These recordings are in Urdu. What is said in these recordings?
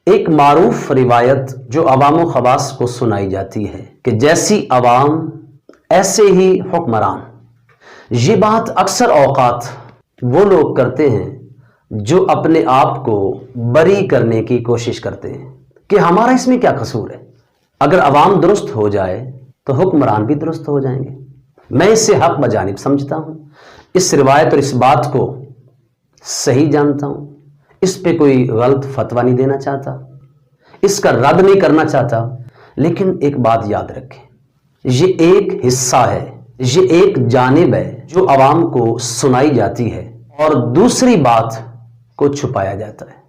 ایک معروف روایت جو عوام و خواص کو سنائی جاتی ہے کہ جیسی عوام ایسے ہی حکمران. یہ بات اکثر اوقات وہ لوگ کرتے ہیں جو اپنے آپ کو بری کرنے کی کوشش کرتے ہیں کہ ہمارا اس میں کیا قصور ہے، اگر عوام درست ہو جائے تو حکمران بھی درست ہو جائیں گے. میں اس سے حق بجانب سمجھتا ہوں، اس روایت اور اس بات کو صحیح جانتا ہوں، اس پہ کوئی غلط فتویٰ نہیں دینا چاہتا، اس کا رد نہیں کرنا چاہتا. لیکن ایک بات یاد رکھیں، یہ ایک حصہ ہے، یہ ایک جانب ہے جو عوام کو سنائی جاتی ہے اور دوسری بات کو چھپایا جاتا ہے،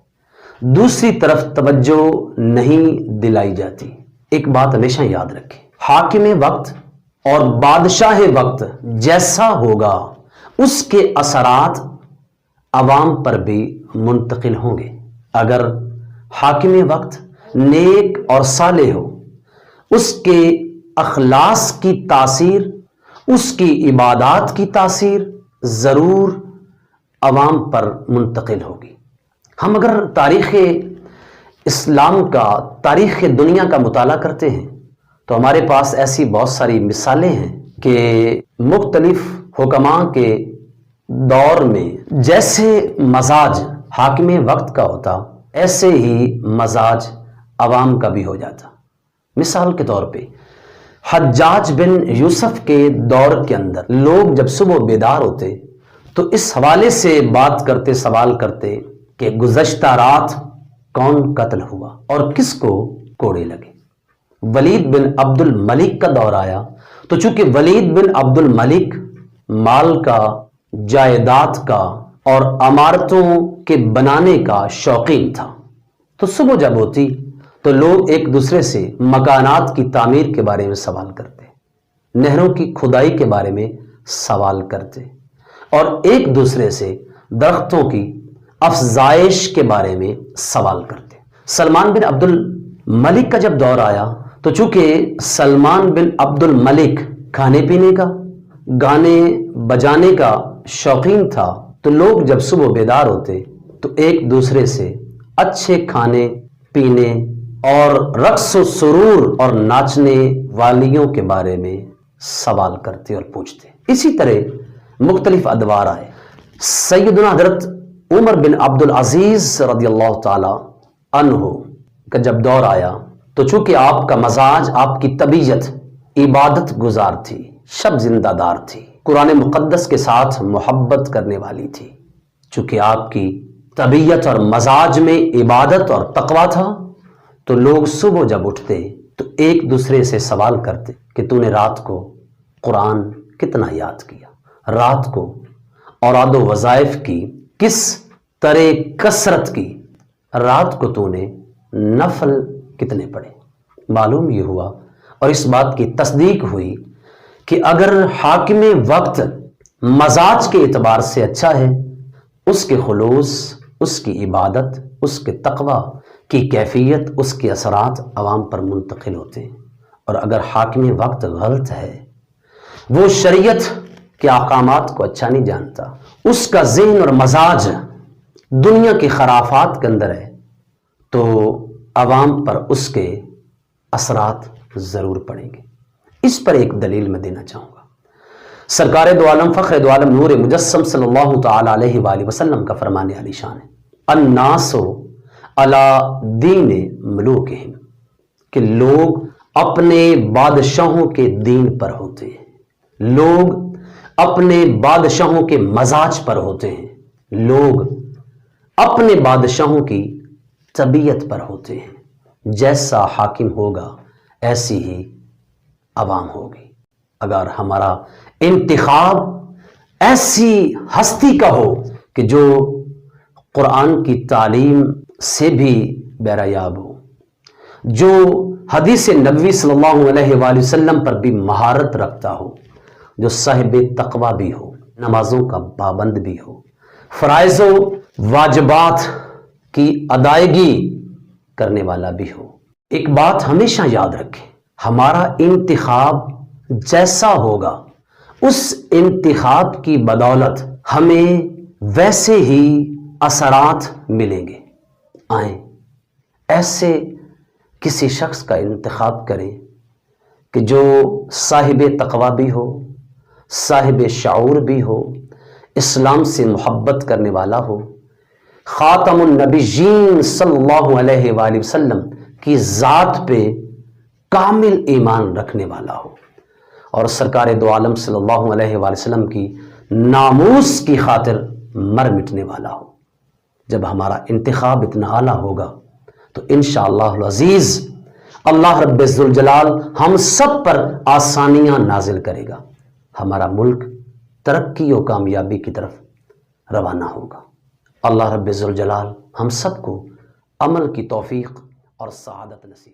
دوسری طرف توجہ نہیں دلائی جاتی. ایک بات ہمیشہ یاد رکھیں، حاکم وقت اور بادشاہ وقت جیسا ہوگا اس کے اثرات عوام پر بھی منتقل ہوں گے. اگر حاکم وقت نیک اور صالح ہو، اس کے اخلاص کی تاثیر، اس کی عبادات کی تاثیر ضرور عوام پر منتقل ہوگی. ہم اگر تاریخ اسلام کا، تاریخ دنیا کا مطالعہ کرتے ہیں تو ہمارے پاس ایسی بہت ساری مثالیں ہیں کہ مختلف حکماں کے دور میں جیسے مزاج حاکم وقت کا ہوتا ایسے ہی مزاج عوام کا بھی ہو جاتا. مثال کے طور پہ حجاج بن یوسف کے دور کے اندر لوگ جب صبح بیدار ہوتے تو اس حوالے سے بات کرتے، سوال کرتے کہ گزشتہ رات کون قتل ہوا اور کس کو کوڑے لگے. ولید بن عبد الملک کا دور آیا تو چونکہ ولید بن عبد الملک مال کا، جائیداد کا اور عمارتوں کے بنانے کا شوقین تھا، تو صبح جب ہوتی تو لوگ ایک دوسرے سے مکانات کی تعمیر کے بارے میں سوال کرتے، نہروں کی کھدائی کے بارے میں سوال کرتے اور ایک دوسرے سے درختوں کی افزائش کے بارے میں سوال کرتے. سلمان بن عبد الملک کا جب دور آیا تو چونکہ سلمان بن عبد الملک کھانے پینے کا، گانے بجانے کا شوقین تھا، تو لوگ جب صبح بیدار ہوتے تو ایک دوسرے سے اچھے کھانے پینے اور رقص و سرور اور ناچنے والیوں کے بارے میں سوال کرتے اور پوچھتے. اسی طرح مختلف ادوار آئے. سیدنا حضرت عمر بن عبد العزیز رضی اللہ تعالی عنہ کا جب دور آیا تو چونکہ آپ کا مزاج، آپ کی طبیعت عبادت گزار تھی، شب زندہ دار تھی، قرآن مقدس کے ساتھ محبت کرنے والی تھی، چونکہ آپ کی طبیعت اور مزاج میں عبادت اور تقویٰ تھا، تو لوگ صبح جب اٹھتے تو ایک دوسرے سے سوال کرتے کہ تو نے رات کو قرآن کتنا یاد کیا، رات کو اوراد و وظائف کی کس طرح کثرت کی، رات کو تو نے نفل کتنے پڑھے. معلوم یہ ہوا اور اس بات کی تصدیق ہوئی کہ اگر حاکم وقت مزاج کے اعتبار سے اچھا ہے، اس کے خلوص، اس کی عبادت، اس کے تقویٰ کی کیفیت، اس کے اثرات عوام پر منتقل ہوتے ہیں. اور اگر حاکم وقت غلط ہے، وہ شریعت کے احکامات کو اچھا نہیں جانتا، اس کا ذہن اور مزاج دنیا کے خرافات کے اندر ہے، تو عوام پر اس کے اثرات ضرور پڑیں گے. اس پر ایک دلیل میں دینا چاہوں گا. سرکار دو عالم، فخر دو عالم، نور مجسم صلی اللہ تعالی علیہ وآلہ وسلم کا فرمان علی شان ہے، الناس علی دین ملوکہم، کہ لوگ اپنے بادشاہوں کے دین پر ہوتے ہیں، لوگ اپنے بادشاہوں کے مزاج پر ہوتے ہیں، لوگ اپنے بادشاہوں کی طبیعت پر ہوتے ہیں. جیسا حاکم ہوگا ایسی ہی عوام ہوگی. اگر ہمارا انتخاب ایسی ہستی کا ہو کہ جو قرآن کی تعلیم سے بھی بہرہ ہو، جو حدیث نبوی صلی اللہ علیہ وآلہ وسلم پر بھی مہارت رکھتا ہو، جو صاحب تقویٰ بھی ہو، نمازوں کا پابند بھی ہو، فرائض و واجبات کی ادائیگی کرنے والا بھی ہو. ایک بات ہمیشہ یاد رکھیں، ہمارا انتخاب جیسا ہوگا اس انتخاب کی بدولت ہمیں ویسے ہی اثرات ملیں گے. آئیں ایسے کسی شخص کا انتخاب کریں کہ جو صاحب تقوی بھی ہو، صاحب شعور بھی ہو، اسلام سے محبت کرنے والا ہو، خاتم النبیین صلی اللہ علیہ وآلہ وسلم کی ذات پہ کامل ایمان رکھنے والا ہو، اور سرکار دو عالم صلی اللہ علیہ وآلہ وسلم کی ناموس کی خاطر مر مٹنے والا ہو۔ جب ہمارا انتخاب اتنا اعلیٰ ہوگا تو انشاءاللہ العزیز اللہ رب ذوالجلال ہم سب پر آسانیاں نازل کرے گا، ہمارا ملک ترقی و کامیابی کی طرف روانہ ہوگا۔ اللہ رب ذوالجلال ہم سب کو عمل کی توفیق اور سعادت نصیب